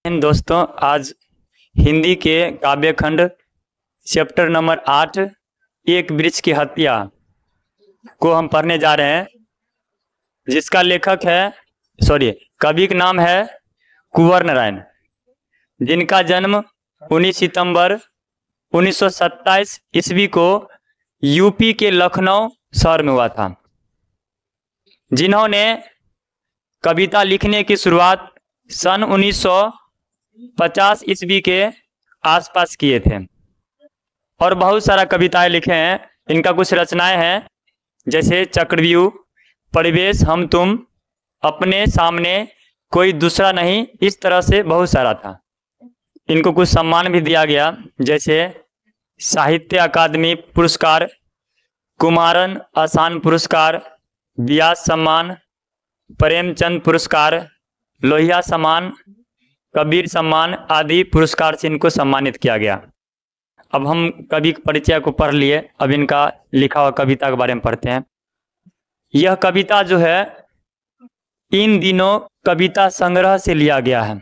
दोस्तों, आज हिंदी के काव्य खंड चैप्टर नंबर 8 एक वृक्ष की हत्या को हम पढ़ने जा रहे हैं, जिसका लेखक है कवि का नाम है कुंवर नारायण, जिनका जन्म 19 सितंबर 1927 ईस्वी को यूपी के लखनऊ शहर में हुआ था। जिन्होंने कविता लिखने की शुरुआत सन 1950 ईस्वी के आसपास किए थे और बहुत सारा कविताएं लिखे हैं। इनका कुछ रचनाएं हैं जैसे चक्रव्यूह, परिवेश, हम तुम, अपने सामने, कोई दूसरा नहीं, इस तरह से बहुत सारा था। इनको कुछ सम्मान भी दिया गया, जैसे साहित्य अकादमी पुरस्कार, कुमारन आसान पुरस्कार, व्यास सम्मान, प्रेमचंद पुरस्कार, लोहिया सम्मान, कबीर सम्मान आदि पुरस्कार से इनको सम्मानित किया गया। अब हम कवि के परिचय को पढ़ लिए, अब इनका लिखा हुआ कविता के बारे में पढ़ते हैं। यह कविता जो है इन दिनों कविता संग्रह से लिया गया है।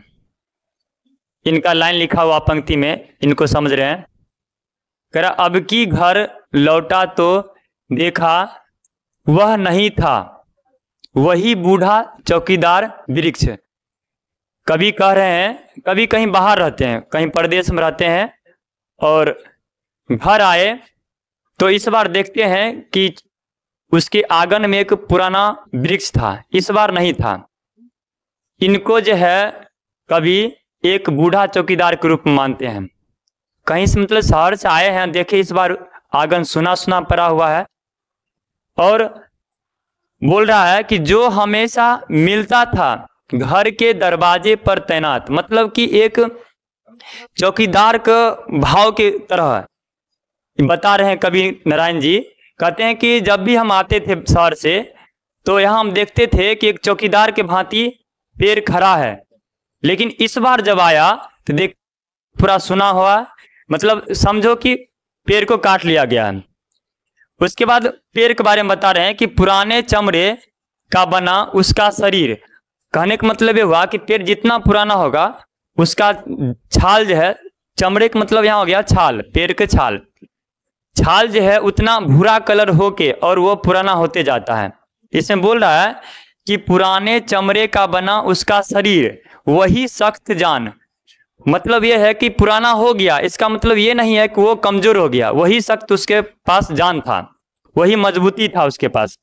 इनका लाइन लिखा हुआ पंक्ति में, इनको समझ रहे हैं। कह रहा, अब की घर लौटा तो देखा वह नहीं था, वही बूढ़ा चौकीदार वृक्ष। कवि कह रहे हैं, कभी कहीं बाहर रहते हैं, कहीं परदेश में रहते हैं और घर आए तो इस बार देखते हैं कि उसके आंगन में एक पुराना वृक्ष था, इस बार नहीं था। इनको जो है कवि एक बूढ़ा चौकीदार के रूप में मानते हैं। कहीं से मतलब शहर से आए हैं, देखे इस बार आंगन सुना सुना पड़ा हुआ है और बोल रहा है कि जो हमेशा मिलता था घर के दरवाजे पर तैनात, मतलब कि एक चौकीदार का भाव के तरह बता रहे हैं कवि नारायण जी। कहते हैं कि जब भी हम आते थे शहर से तो यहाँ हम देखते थे कि एक चौकीदार के भांति पेड़ खड़ा है, लेकिन इस बार जब आया तो देख पूरा सुना हुआ, मतलब समझो कि पेड़ को काट लिया गया है। उसके बाद पेड़ के बारे में बता रहे हैं कि पुराने चमड़े का बना उसका शरीर। कहने का मतलब ये हुआ कि पेड़ जितना पुराना होगा उसका छाल जो है, चमड़े का मतलब यहाँ हो गया छाल, पेड़ के छाल जो है उतना भूरा कलर होके और वो पुराना होते जाता है। इसमें बोल रहा है कि पुराने चमड़े का बना उसका शरीर, वही सख्त जान। मतलब ये है कि पुराना हो गया, इसका मतलब ये नहीं है कि वो कमजोर हो गया, वही सख्त उसके पास जान था, वही मजबूती था उसके पास।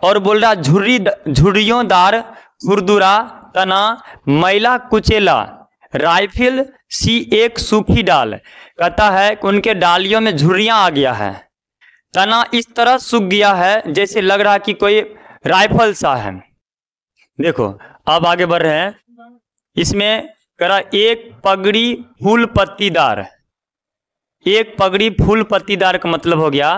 और बोल रहा झुर्रियोंदार खुरदुरा तना मैला कुचेला, राइफिल सी एक सूखी डाल। कहता है कि उनके डालियों में झुर्रियां आ गया है, तना इस तरह सूख गया है जैसे लग रहा कि कोई राइफल सा है। देखो अब आगे बढ़ रहे हैं। इसमें करा एक पगड़ी फूल पत्तीदार। एक पगड़ी फूल पत्तीदार का मतलब हो गया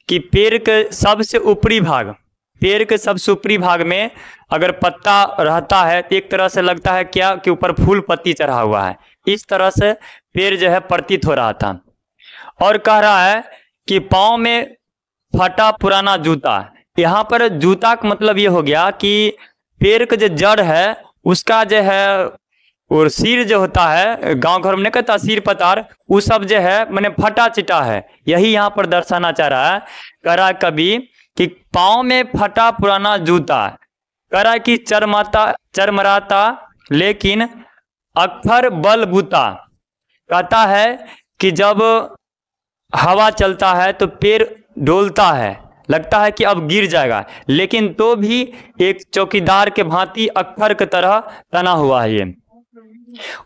कि पेड़ के सबसे ऊपरी भाग, पेड़ के सबसे ऊपरी भाग में अगर पत्ता रहता है तो एक तरह से लगता है क्या कि ऊपर फूल पत्ती चढ़ा हुआ है, इस तरह से पेड़ जो है प्रतीत हो रहा था। और कह रहा है कि पाँव में फटा पुराना जूता। यहाँ पर जूता का मतलब ये हो गया कि पेड़ का जो जड़ है उसका जो है और सिर जो होता है, गांव घर में नहीं कहता सिर पतार, वो सब जो है मैंने फटा चिटा है, यही यहाँ पर दर्शाना चाह रहा है। कह रहा है कभी कि पाँव में फटा पुराना जूता, कह रहा है कि चरमराता लेकिन अक्सर बलबूता। कहता है कि जब हवा चलता है तो पेड़ डोलता है, लगता है कि अब गिर जाएगा, लेकिन तो भी एक चौकीदार के भांति अक्सर की तरह तना हुआ है ये।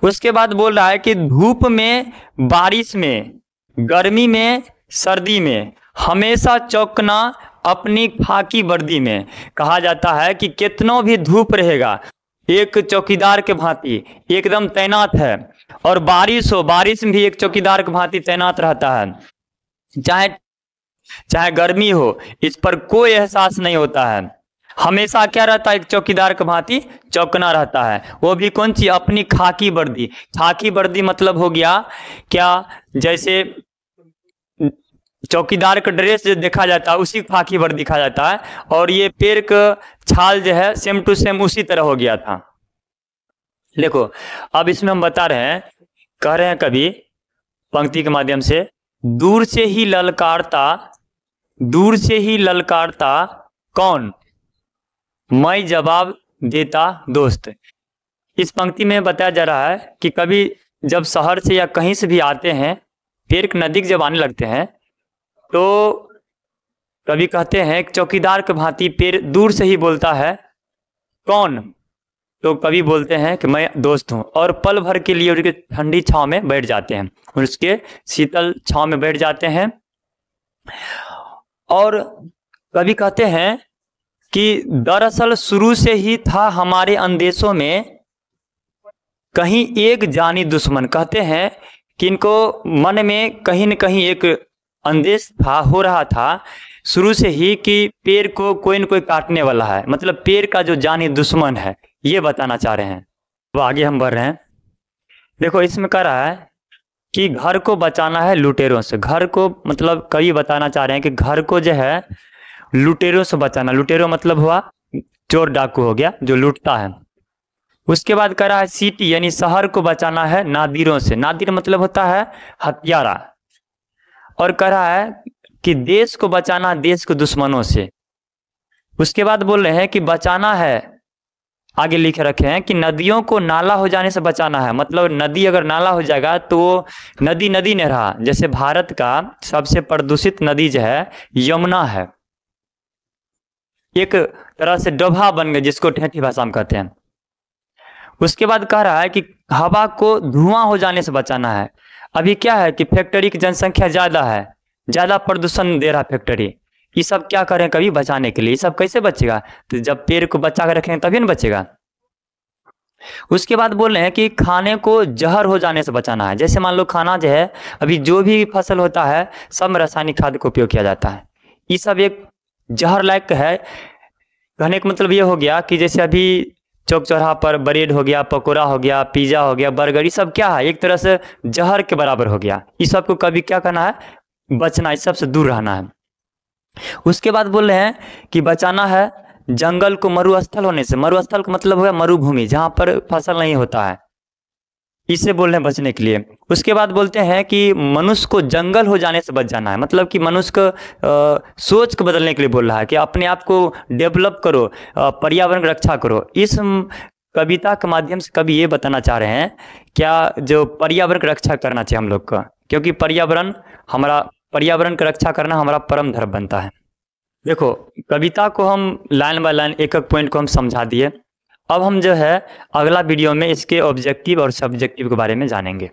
उसके बाद बोल रहा है कि धूप में, बारिश में, गर्मी में, सर्दी में, हमेशा चौकना अपनी खाकी वर्दी में। कहा जाता है कि कितनों भी धूप रहेगा एक चौकीदार के भांति एकदम तैनात है, और बारिश हो, बारिश में भी एक चौकीदार के भांति तैनात रहता है, चाहे गर्मी हो, इस पर कोई एहसास नहीं होता है। हमेशा क्या रहता है, एक चौकीदार के भांति चौकना रहता है। वो भी कौन सी, अपनी खाकी वर्दी। खाकी वर्दी मतलब हो गया क्या, जैसे चौकीदार का ड्रेस जो देखा जाता है उसी खाकी वर्दी दिखा जाता है, और ये पेड़ का छाल जो है सेम टू सेम उसी तरह हो गया था। देखो अब इसमें हम बता रहे हैं, कह रहे हैं कवि पंक्ति के माध्यम से, दूर से ही ललकारता, दूर से ही ललकारता कौन, मैं जवाब देता दोस्त। इस पंक्ति में बताया जा रहा है कि कभी जब शहर से या कहीं से भी आते हैं, फिर नजदीक जब आने लगते हैं तो कभी कहते हैं चौकीदार के भांति पेड़ दूर से ही बोलता है कौन, तो कभी बोलते हैं कि मैं दोस्त हूँ, और पल भर के लिए उसके ठंडी छांव में बैठ जाते हैं, उसके शीतल छांव में बैठ जाते हैं। और कभी कहते हैं कि दरअसल शुरू से ही था हमारे अंदेशों में कहीं एक जानी दुश्मन। कहते हैं कि इनको मन में कहीं न कहीं एक अंदेश था, हो रहा था शुरू से ही कि पेड़ को कोई न कोई काटने वाला है, मतलब पेड़ का जो जानी दुश्मन है, ये बताना चाह रहे हैं। वो आगे हम बढ़ रहे हैं। देखो इसमें कह रहा है कि घर को बचाना है लुटेरों से। घर को मतलब कवि बताना चाह रहे हैं कि घर को जो है लुटेरों से बचाना। लुटेरो मतलब हुआ चोर डाकू हो गया, जो लूटता है। उसके बाद कह रहा है सिटी यानी शहर को बचाना है नादिरों से। नादिर मतलब होता है हत्यारा। और कह रहा है कि देश को बचाना देश के दुश्मनों से। उसके बाद बोल रहे हैं कि बचाना है, आगे लिख रखे हैं कि नदियों को नाला हो जाने से बचाना है। मतलब नदी अगर नाला हो जाएगा तो नदी नदी नहीं रहा। जैसे भारत का सबसे प्रदूषित नदी जो है यमुना है, एक तरह से डोभा बन गया, जिसको ठेठी भाषा में कहते हैं। उसके बाद कह रहा है कि हवा को धुआं हो जाने से बचाना है। अभी क्या है कि फैक्ट्री की जनसंख्या ज्यादा है, ज्यादा प्रदूषण दे रहा है फैक्ट्री। ये सब क्या करें कभी बचाने के लिए, ये सब कैसे बचेगा? तो जब पेड़ को बचा कर रखेंगे तभी ना बचेगा। उसके बाद बोल रहे हैं कि खाने को जहर हो जाने से बचाना है। जैसे मान लो खाना जो है, अभी जो भी फसल होता है सब में रासायनिक खाद का उपयोग किया जाता है। ये सब एक जहर लायक है। कहने का मतलब ये हो गया कि जैसे अभी चौक चौराहा पर ब्रेड हो गया, पकौड़ा हो गया, पिज्जा हो गया, बर्गर, ये सब क्या है, एक तरह से जहर के बराबर हो गया। इस सब को कभी क्या करना है, बचना, इस सब से दूर रहना है। उसके बाद बोल रहे हैं कि बचाना है जंगल को मरुस्थल होने से। मरुस्थल का मतलब है मरुभूमि, जहां पर फसल नहीं होता है, इससे बोल रहे हैं बचने के लिए। उसके बाद बोलते हैं कि मनुष्य को जंगल हो जाने से बच जाना है। मतलब कि मनुष्य को सोच को बदलने के लिए बोल रहा है कि अपने आप को डेवलप करो, पर्यावरण की रक्षा करो। इस कविता के माध्यम से कवि ये बताना चाह रहे हैं क्या, जो पर्यावरण की रक्षा करना चाहिए हम लोग का, क्योंकि पर्यावरण की रक्षा करना हमारा परम धर्म बनता है। देखो कविता को हम लाइन बाय लाइन एक एक पॉइंट को हम समझा दिए। अब हम जो है अगला वीडियो में इसके ऑब्जेक्टिव और सब्जेक्टिव के बारे में जानेंगे।